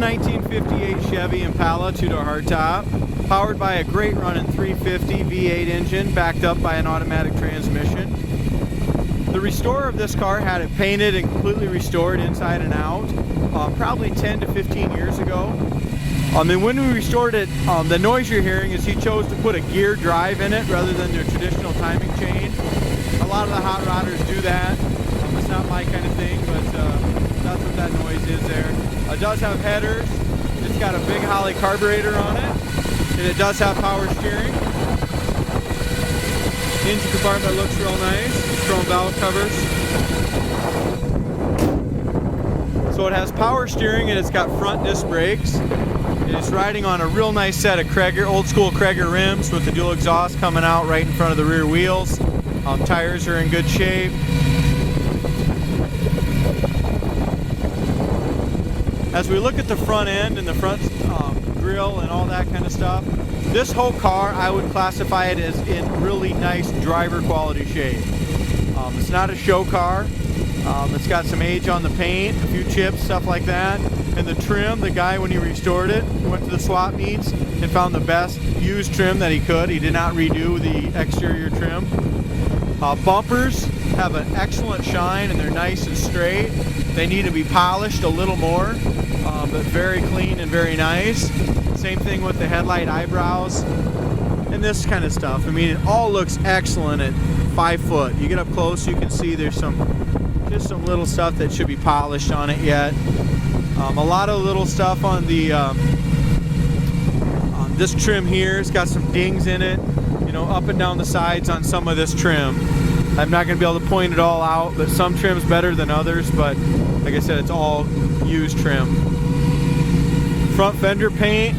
1958 Chevy Impala 2-door hardtop, powered by a great running 350 V8 engine backed up by an automatic transmission. The restorer of this car had it painted and completely restored inside and out, probably 10 to 15 years ago. And when we restored it, the noise you're hearing is he chose to put a gear drive in it rather than their traditional timing chain. A lot of the hot rodders do that. It's not my kind of thing, but that's what that noise is there. It does have headers. It's got a big Holly carburetor on it, and it does have power steering. Engine compartment looks real nice. Chrome valve covers. So it has power steering and it's got front disc brakes. It's riding on a real nice set of old school Cragar rims with the dual exhaust coming out right in front of the rear wheels. Tires are in good shape. As we look at the front end and the front grille and all that kind of stuff, this whole car I would classify it as in really nice driver quality shape. It's not a show car. It's got some age on the paint, a few chips, stuff like that. And the trim, the guy when he restored it, went to the swap meets and found the best used trim that he could. He did not redo the exterior trim. Bumpers have an excellent shine and they're nice and straight. They need to be polished a little more, but very clean and very nice. Same thing with the headlight eyebrows and this kind of stuff. I mean, it all looks excellent at 5 foot. You get up close, you can see there's just some little stuff that should be polished on it yet. A lot of little stuff on the this trim here. It's got some dings in it, you know, up and down the sides on some of this trim. I'm not going to be able to point it all out, but some trim's better than others, but like I said, it's all used trim. Front fender paint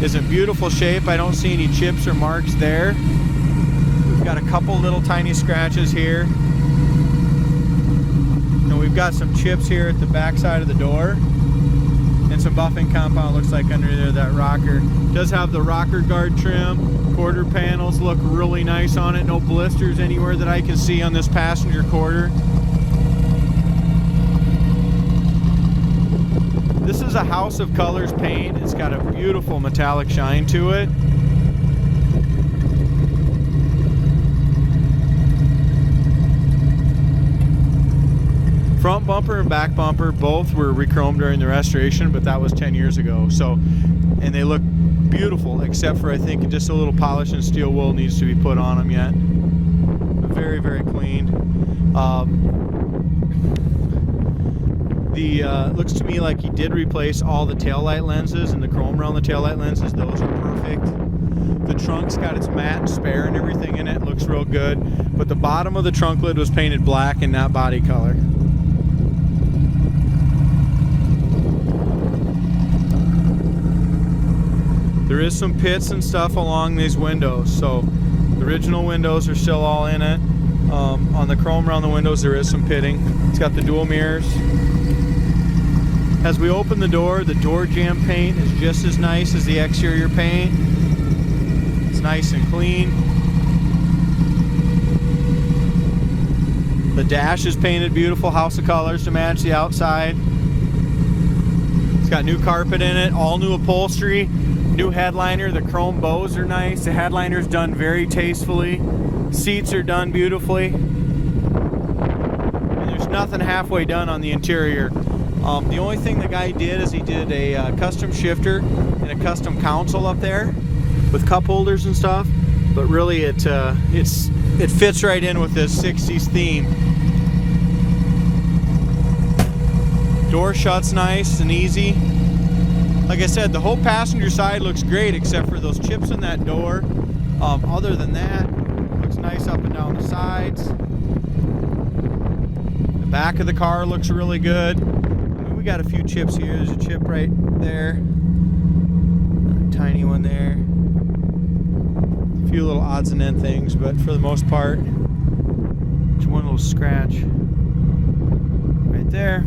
is in beautiful shape. I don't see any chips or marks there. We've got a couple little tiny scratches here. And we've got some chips here at the back side of the door. And some buffing compound looks like under there, that rocker. Does have the rocker guard trim. Quarter panels look really nice on it. No blisters anywhere that I can see on this passenger quarter. This is a House of Colors paint. It's got a beautiful metallic shine to it. Front bumper and back bumper both were re-chromed during the restoration, but that was 10 years ago. So, and they look beautiful, except for I think just a little polish and steel wool needs to be put on them yet. Very, very clean. Looks to me like he did replace all the taillight lenses and the chrome around the taillight lenses. Those are perfect. The trunk's got its matte spare and everything in it. Looks real good. But the bottom of the trunk lid was painted black and not body color. There is some pits and stuff along these windows, so the original windows are still all in it. On the chrome around the windows there is some pitting. It's got the dual mirrors. As we open the door jamb paint is just as nice as the exterior paint. It's nice and clean. The dash is painted beautiful, House of Colors to match the outside. It's got new carpet in it, all new upholstery. New headliner, the chrome bows are nice. The headliner's done very tastefully. Seats are done beautifully. And there's nothing halfway done on the interior. The only thing the guy did is he did a custom shifter and a custom console up there with cup holders and stuff. But really it fits right in with this 60s theme. Door shuts nice and easy. Like I said, the whole passenger side looks great except for those chips in that door. Other than that, looks nice up and down the sides. The back of the car looks really good. I mean, we got a few chips here. There's a chip right there. A tiny one there. A few little odds and end things, but for the most part, just one little scratch right there.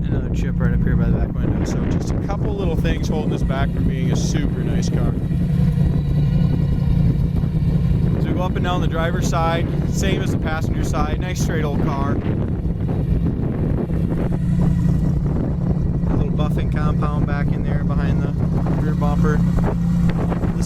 Another chip right up here by the back window. So just a couple little things holding this back from being a super nice car. So we go up and down the driver's side, same as the passenger side. Nice straight old car.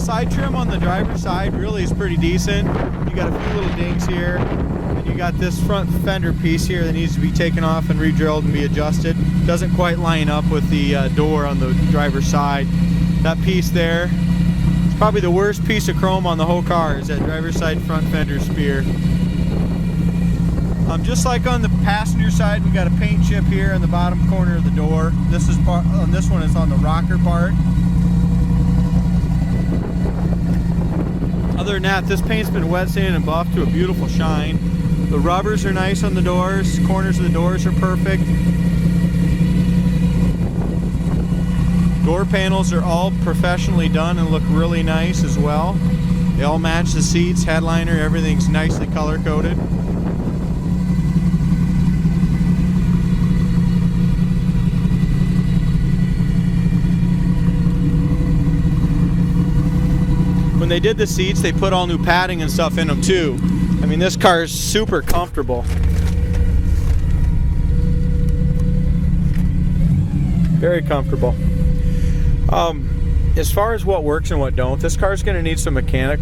side trim on the driver's side really is pretty decent. You got a few little dings here, and you got this front fender piece here that needs to be taken off and re-drilled and be adjusted. Doesn't quite line up with the door on the driver's side. That piece there, it's probably the worst piece of chrome on the whole car, is that driver's side front fender spear. Just like on the passenger side, we got a paint chip here in the bottom corner of the door. This is on this one, it's on the rocker part. Other than that, this paint's been wet sanded and buffed to a beautiful shine. The rubbers are nice on the doors. Corners of the doors are perfect. Door panels are all professionally done and look really nice as well. They all match the seats, headliner, everything's nicely color coded. When they did the seats, they put all new padding and stuff in them too. I mean, this car is super comfortable. Very comfortable. As far as what works and what don't, this car is going to need some mechanic.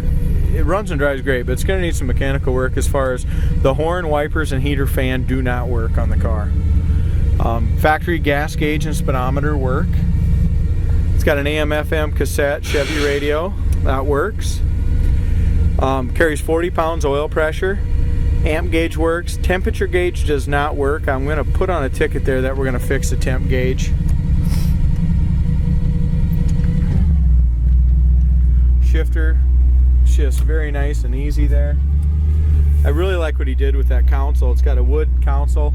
It runs and drives great, but it's going to need some mechanical work as far as the horn, wipers, and heater fan do not work on the car. Factory gas gauge and speedometer work. It's got an AM/FM cassette Chevy radio. That works. Carries 40 pounds oil pressure. Amp gauge works. Temperature gauge does not work. I'm going to put on a ticket there that we're going to fix the temp gauge. Shifter shifts very nice and easy there. I really like what he did with that console. It's got a wood console,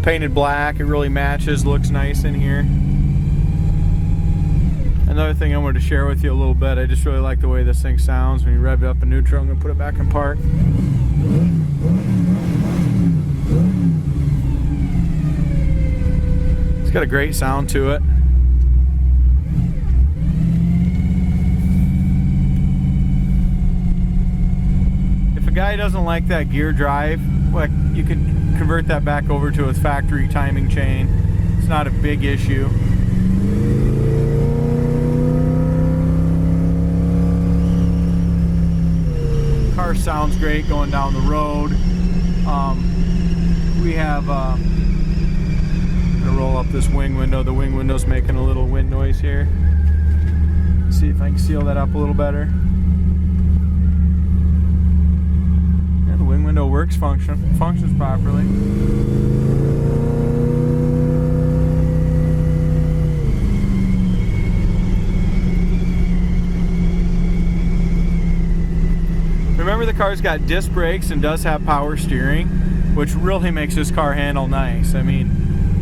painted black. It really matches, looks nice in here. Another thing I wanted to share with you a little bit, I just really like the way this thing sounds when you rev it up in neutral. I'm going to put it back in park. It's got a great sound to it. If a guy doesn't like that gear drive, well, you can convert that back over to a factory timing chain. It's not a big issue. Car sounds great going down the road. We have I'm gonna roll up this wing window. The wing window's making a little wind noise here. See if I can seal that up a little better. Yeah, the wing window works, functions properly. Remember, the car's got disc brakes and does have power steering, which really makes this car handle nice. I mean,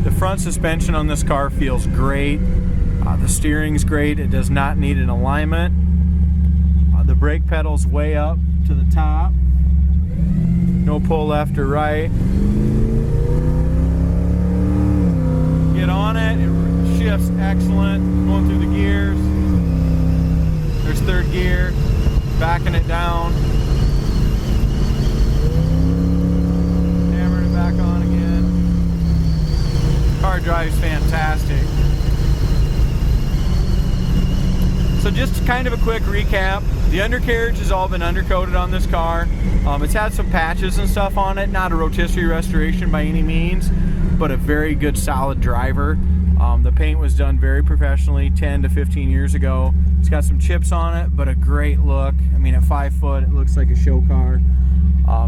the front suspension on this car feels great. The steering's great. It does not need an alignment. The brake pedal's way up to the top. No pull left or right. Get on it. It shifts excellent. Going through the gears. There's third gear. Backing it down. Back on again. Car drives fantastic. So just kind of a quick recap. The undercarriage has all been undercoated on this car. It's had some patches and stuff on it. Not a rotisserie restoration by any means, but a very good solid driver. The paint was done very professionally 10 to 15 years ago. It's got some chips on it, but a great look. I mean, at 5 foot, it looks like a show car.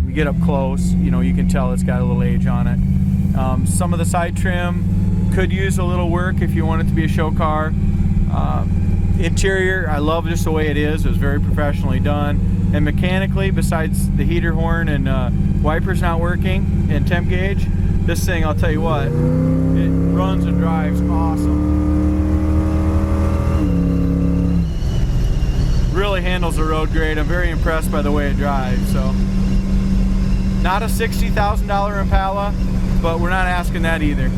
You get up close, you know, you can tell it's got a little age on it. Some of the side trim could use a little work if you want it to be a show car. Interior, I love just the way it is. It was very professionally done. And mechanically, besides the heater horn and wipers not working and temp gauge, this thing, I'll tell you what, it runs and drives awesome. Really handles the road great. I'm very impressed by the way it drives. So, not a $60,000 Impala, but we're not asking that either.